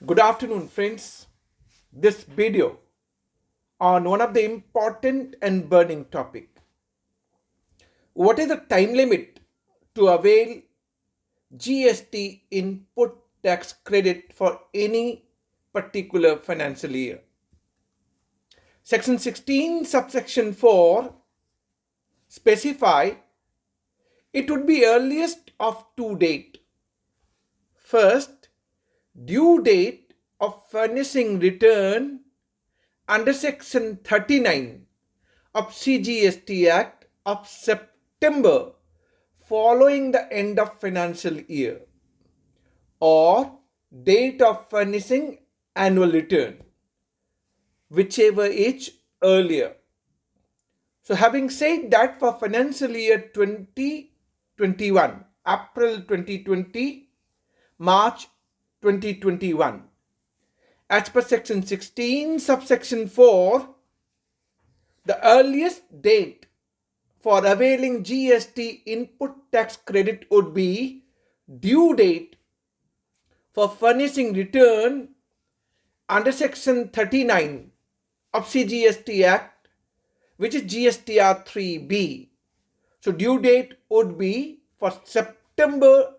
Good afternoon, friends. This video on one of the important and burning topic. What is the time limit to avail GST input tax credit for any particular financial year? Section 16, subsection 4 specify it would be earliest of two date. First, due date of furnishing return under section 39 of CGST Act of September following the end of financial year, or date of furnishing annual return, whichever is earlier. So having said that, for financial year 2021, April 2020, March 2021, as per section 16, subsection 4, the earliest date for availing GST input tax credit would be due date for furnishing return under section 39 of CGST Act, which is GSTR-3B. So due date would be for September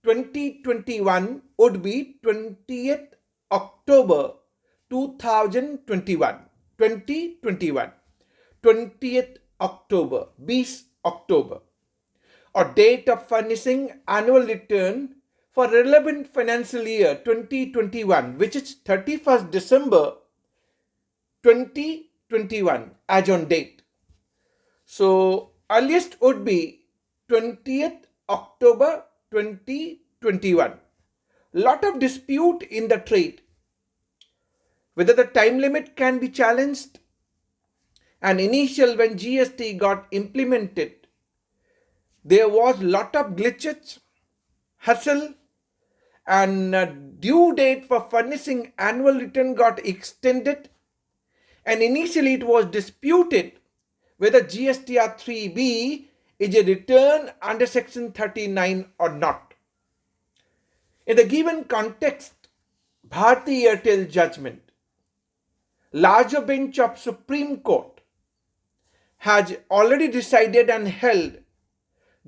2021 would be 20th October 2021. 20th October, 20 October, or date of furnishing annual return for relevant financial year 2021, which is 31st December 2021 as on date. So earliest would be 20th October 2021. Lot of dispute in the trade whether the time limit can be challenged. And initial when GST got implemented, there was lot of glitches, hassle, and due date for furnishing annual return got extended. And initially it was disputed whether GSTR-3B is a return under section 39 or not. In the given context, Bharti Airtel judgment, larger bench of Supreme Court has already decided and held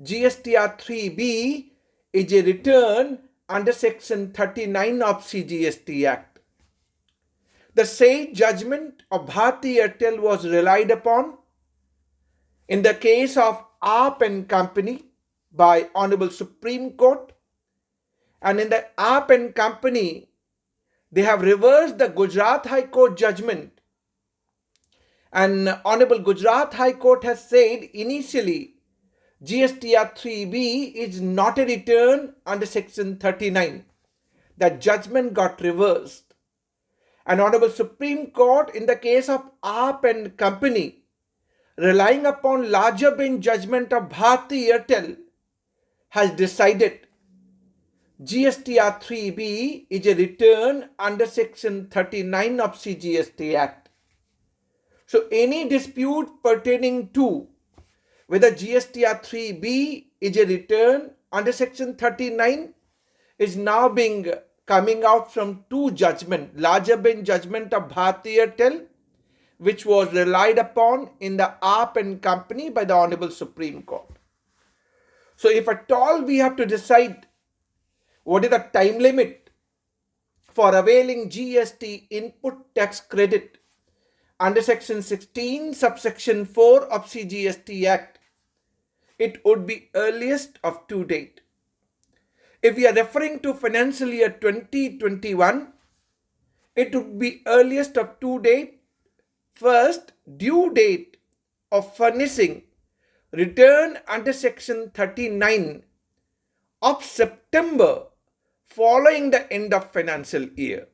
GSTR-3B is a return under section 39 of CGST Act. The said judgment of Bharti Airtel was relied upon in the case of Aap and Company by Honorable Supreme Court, and in the Aap and Company they have reversed the Gujarat High Court judgment. And Honorable Gujarat High Court has said initially GSTR-3B is not a return under section 39. That judgment got reversed. And Honorable Supreme Court in the case of Aap and Company, relying upon larger bench judgment of Bharti Airtel, has decided GSTR-3B is a return under section 39 of CGST Act. So any dispute pertaining to whether GSTR-3B is a return under section 39 is now coming out from two judgments. Larger bench judgment of Bharti Airtel, which was relied upon in the Aap and Company by the Honorable Supreme Court. So if at all we have to decide what is the time limit for availing GST input tax credit under section 16, subsection 4 of CGST Act, it would be earliest of two date. If we are referring to financial year 2021, it would be earliest of two date. First, due date of furnishing return under section 39 of September following the end of financial year.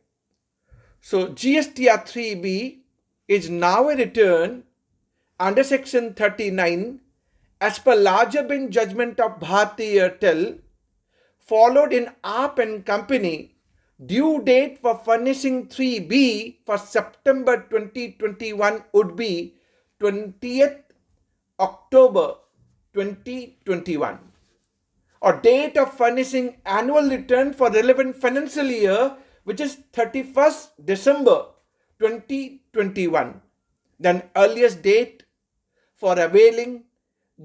So GSTR-3B is now a return under section 39 as per larger bench judgment of Bharti Airtel, followed in Aap and Company. Due date for furnishing 3B for September 2021 would be 20th October 2021. Or date of furnishing annual return for relevant financial year which is 31st December 2021. Then earliest date for availing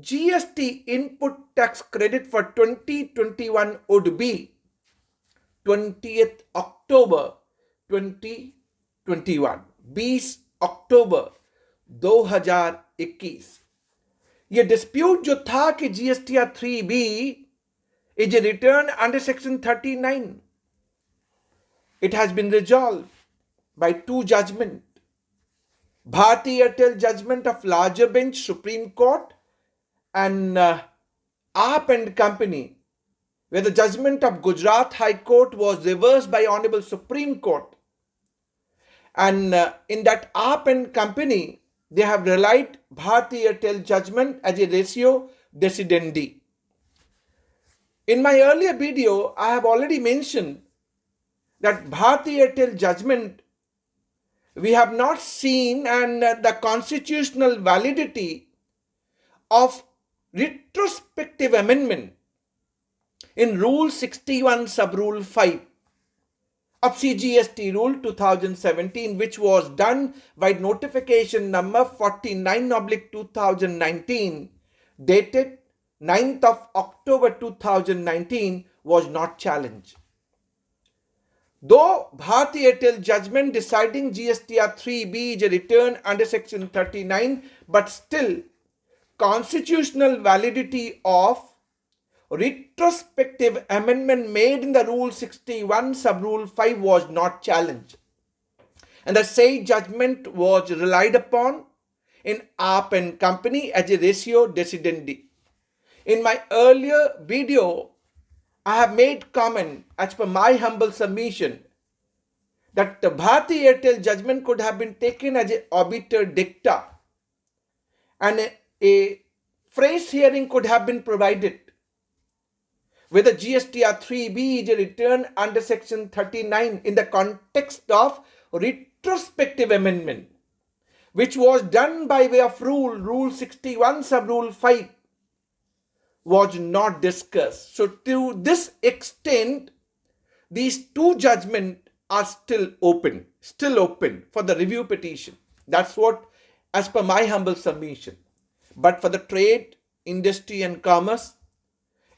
GST input tax credit for 2021 would be 20th October 2021, 20 October 2021। ये dispute जो था कि GSTR 3B is a return under section 39, it has been resolved by two judgments. Bharti Airtel judgment of larger bench Supreme Court and Aap and Company, where the judgment of Gujarat High Court was reversed by Honorable Supreme Court. And in that Aap and Company, they have relied Bharti Airtel judgment as a ratio decidendi. In my earlier video, I have already mentioned that Bharti Airtel judgment we have not seen, and the constitutional validity of retrospective amendment in Rule 61 Sub-Rule 5 of CGST Rule 2017, which was done by notification number 49/2019, dated 9th of October 2019, was not challenged. Though Bharti Airtel judgment deciding GSTR 3B is a return under section 39, but still constitutional validity of retrospective amendment made in the Rule 61 Sub-Rule 5 was not challenged. And the said judgment was relied upon in Aap and Company as a ratio decidendi. In my earlier video, I have made comment as per my humble submission that the Bharti Airtel judgment could have been taken as an obiter dicta and a phrase hearing could have been provided. Whether GSTR 3B is a return under section 39 in the context of retrospective amendment, which was done by way of Rule 61 Sub-Rule 5, was not discussed. So to this extent, these two judgments are still open for the review petition. That's what, as per my humble submission. But for the trade, industry and commerce,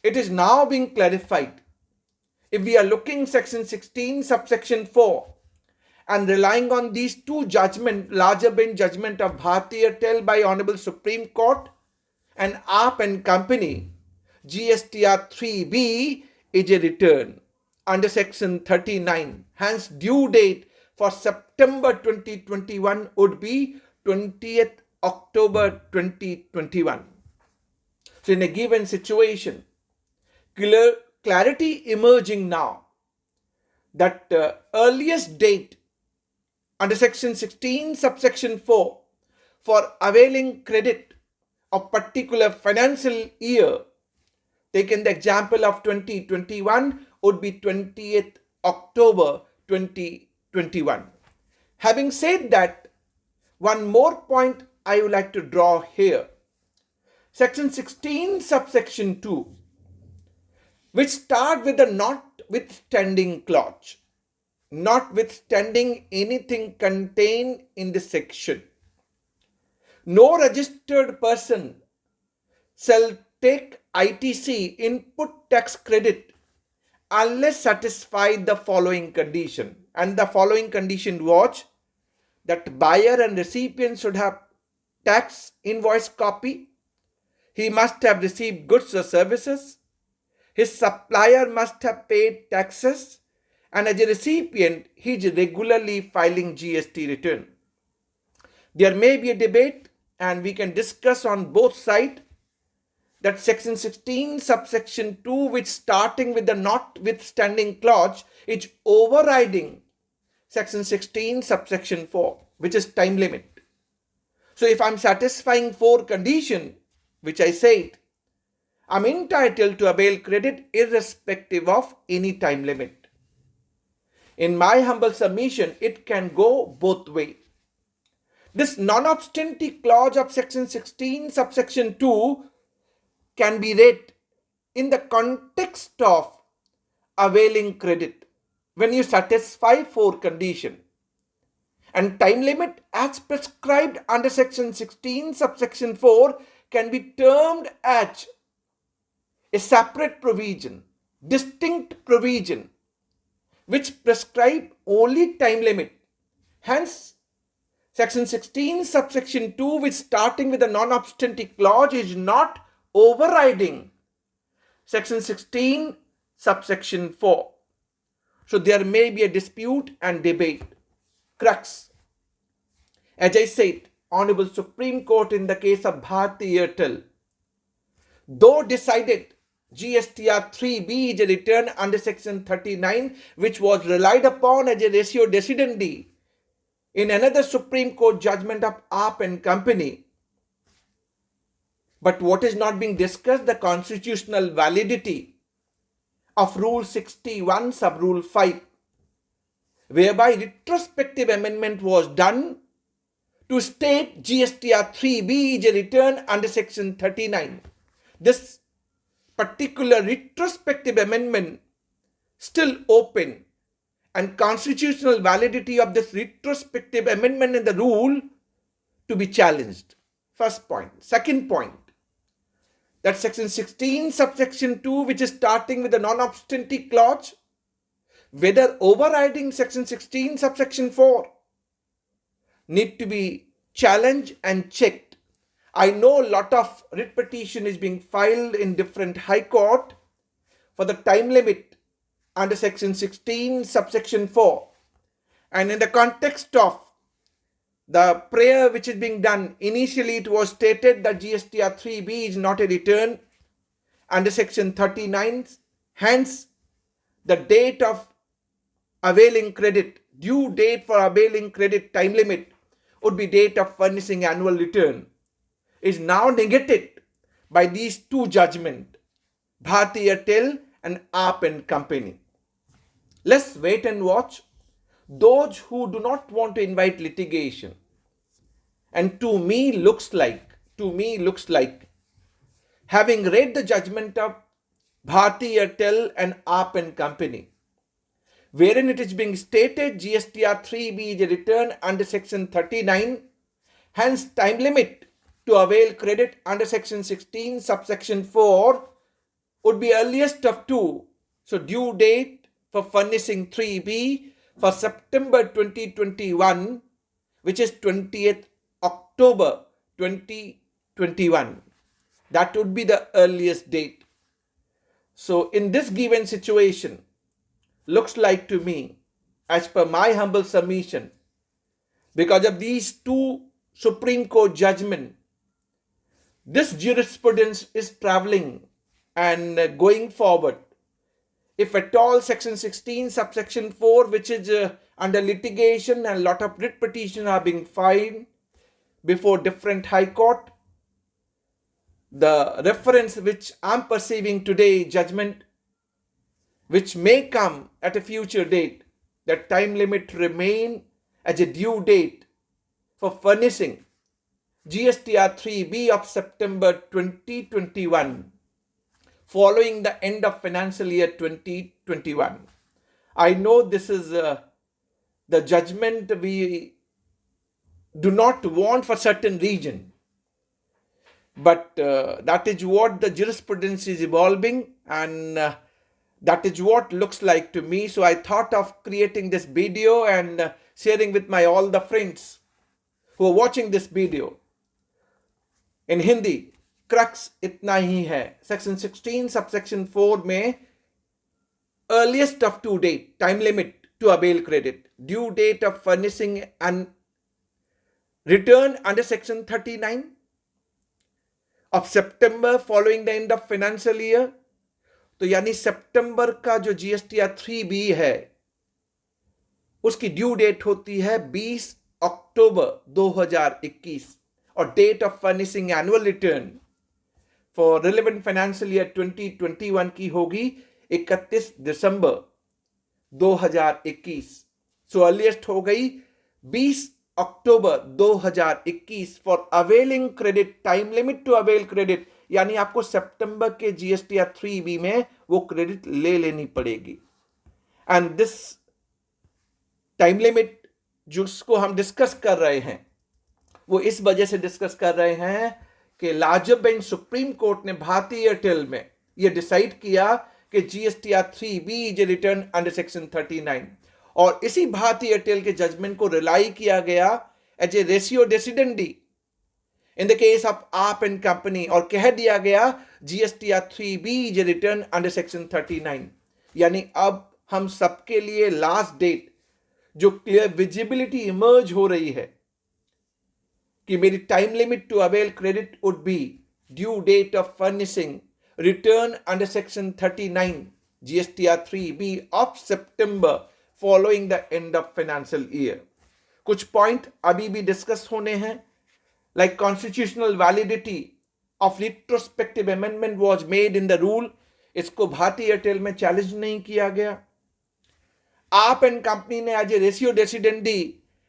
it is now being clarified. If we are looking section 16 subsection 4 and relying on these two judgments, larger bench judgment of Bharti Airtel by Honorable Supreme Court and Aap and Company, GSTR 3B is a return under section 39. Hence, due date for September 2021 would be 20th October 2021. So in a given situation, clarity emerging now that earliest date under section 16 subsection 4 for availing credit of particular financial year, taken the example of 2021, would be 20th October 2021. Having said that, one more point I would like to draw here. Section 16 subsection 2, which start with the notwithstanding clause, notwithstanding anything contained in this section, no registered person shall take ITC input tax credit unless satisfied the following condition. And the following condition was that buyer and recipient should have tax invoice copy, he must have received goods or services, his supplier must have paid taxes, and as a recipient, he is regularly filing GST return. There may be a debate and we can discuss on both sides that section 16 subsection 2, which starting with the notwithstanding clause, is overriding section 16 subsection 4, which is time limit. So if I'm satisfying 4 conditions, which I said, I'm entitled to avail credit irrespective of any time limit. In my humble submission, it can go both ways. This non-obstante clause of section 16 subsection 2 can be read in the context of availing credit, when you satisfy 4 condition, and time limit as prescribed under section 16 subsection 4 can be termed as a separate provision, distinct provision, which prescribe only time limit. Hence, section 16 subsection 2, which starting with a non-obstante clause, is not overriding section 16 subsection 4. So there may be a dispute and debate. Crux. As I said, Honorable Supreme Court in the case of Bharti Airtel, though decided GSTR-3B is a return under section 39, which was relied upon as a ratio decidendi in another Supreme Court judgment of Aap and Company. But what is not being discussed, the constitutional validity of Rule 61 sub Rule 5, whereby retrospective amendment was done to state GSTR-3B is a return under section 39. This particular retrospective amendment still open, and constitutional validity of this retrospective amendment in the rule to be challenged. First point. Second point, that section 16 subsection 2, which is starting with the non-obstante clause, whether overriding section 16 subsection 4, need to be challenged and checked. I know a lot of writ petition is being filed in different high court for the time limit under section 16 subsection 4, and in the context of the prayer which is being done, initially it was stated that GSTR-3B is not a return under section 39. Hence, the date of availing credit, due date for availing credit time limit would be date of furnishing annual return, is now negated by these two judgments, Bharti Airtel and Aap and Company. Let's wait and watch. Those who do not want to invite litigation, and to me looks like, having read the judgment of Bharti Airtel and Aap and Company, wherein it is being stated GSTR-3B is a return under section 39, hence time limit to avail credit under section 16 subsection 4 would be earliest of 2. So due date for furnishing 3B for September 2021, which is 20th October 2021. That would be the earliest date. So in this given situation, looks like to me, as per my humble submission, because of these two Supreme Court judgments, this jurisprudence is traveling and going forward. If at all section 16 subsection 4, which is under litigation, and a lot of writ petitions are being filed before different high court, the reference which I'm perceiving today, judgment which may come at a future date, that time limit remain as a due date for furnishing GSTR-3B of September 2021, following the end of financial year 2021. I know this is the judgment we do not want for certain region, but that is what the jurisprudence is evolving, and that is what looks like to me. So I thought of creating this video and sharing with my all the friends who are watching this video. In Hindi, crux इतना ही है, section 16 subsection 4 में earliest of due date, time limit to avail credit, due date of furnishing and return under section 39 of September following the end of financial year. तो यानी सितंबर का जो GSTR-3B है उसकी due date होती है 20 अक्टूबर 2021, और date of furnishing annual return for relevant financial year 2021 की होगी 31 दिसंबर 2021. सो अर्लीस्ट हो गई 20 October 2021 for availing credit, time limit to avail credit, यानी आपको सितंबर के GSTR-3B में वो क्रेडिट ले लेनी पड़ेगी. एंड दिस टाइम लिमिट जिसको हम डिस्कस कर रहे हैं वो इस वजह से डिस्कस कर रहे हैं कि लार्जर बेंच सुप्रीम कोर्ट ने भारती एयरटेल में यह डिसाइड किया कि GSTR-3B is return under section 39 और इसी भारती एयरटेल के जजमेंट को रिलाई किया गया as a ratio decidendi in the case of आप एंड कंपनी और कह दिया गया GSTR-3B is return under section 39। यानी अब हम सबके लिए लास्ट डेट जो क्लियर विजिबिलिटी इमर्ज हो रही है कि मेरी time limit to avail credit would be due date of furnishing return under section 39 GSTR-3B of September following the end of financial year. कुछ पॉइंट अभी भी डिस्कस होने हैं, like constitutional validity of retrospective amendment was made in the rule, इसको Bharti Airtel में challenge नहीं किया गया। आप एंड कंपनी ने आज रेशियो डेसिडेंडी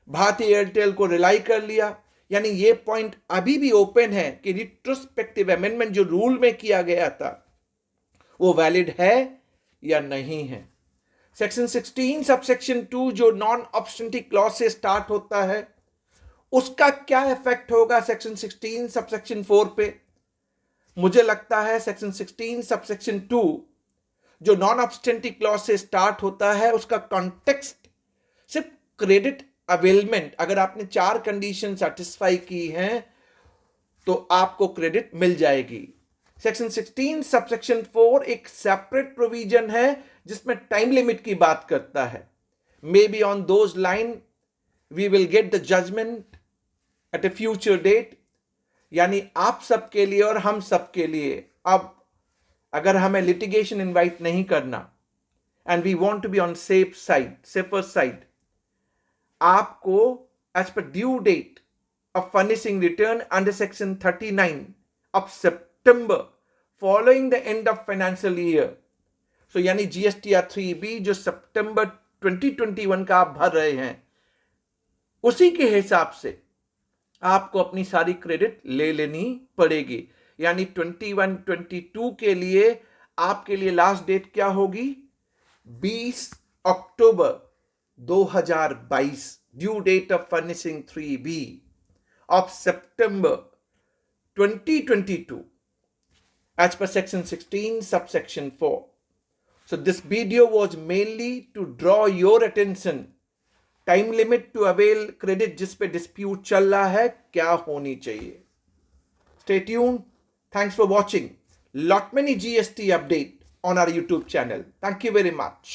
भारती एयरटेल को रिलाई कर लिया, यानी ये पॉइंट अभी भी ओपन है कि रिट्रोस्पेक्टिव अमेंडमेंट जो रूल में किया गया था वो वैलिड है या नहीं है। सेक्शन 16 सबसेक्शन 2 जो नॉन ऑब्स्टेंटिव क्लॉज से स्टार्ट होता है उसका क्या इफेक्ट होगा सेक्शन 16 सबसेक्शन 4 पे? मुझे लगता है सेक्शन 16 सबसेक्शन 2 जो नॉन ऑब्स्टेंटिव क्लॉज से स्टार्ट होता है उसका कॉन्टेक्स्ट सिर्फ क्रेडिट अवेलमेंट, अगर आपने 4 कंडीशन सेटिस्फाई की हैं तो आपको क्रेडिट मिल जाएगी। सेक्शन 16 सबसेक्शन 4 एक सेपरेट प्रोविजन है जिसमें टाइम लिमिट की बात करता है। Maybe on those line we will get the judgement at a future date, यानी आप सबके लिए और हम सबके लिए अब अगर हमें लिटिगेशन इनवाइट नहीं करना and we want to be on safe side, safer side, आपको as per due date of furnishing return under section 39 of September following the end of financial year, so यानी GSTR-3B जो सितंबर 2021 का आप भर रहे हैं उसी के हिसाब से आपको अपनी सारी क्रेडिट ले लेनी पड़ेगी। यानी 21-22 के लिए आपके लिए लास्ट डेट क्या होगी? 20 October 2022 due date of furnishing 3B of September 2022 as per section 16 subsection 4. So this video was mainly to draw your attention time limit to avail credit जिस पे डिस्प्यूट चल रहा है क्या होनी चाहिए। Stay tuned. Thanks for watching. Lot many GST update on our YouTube channel. Thank you very much.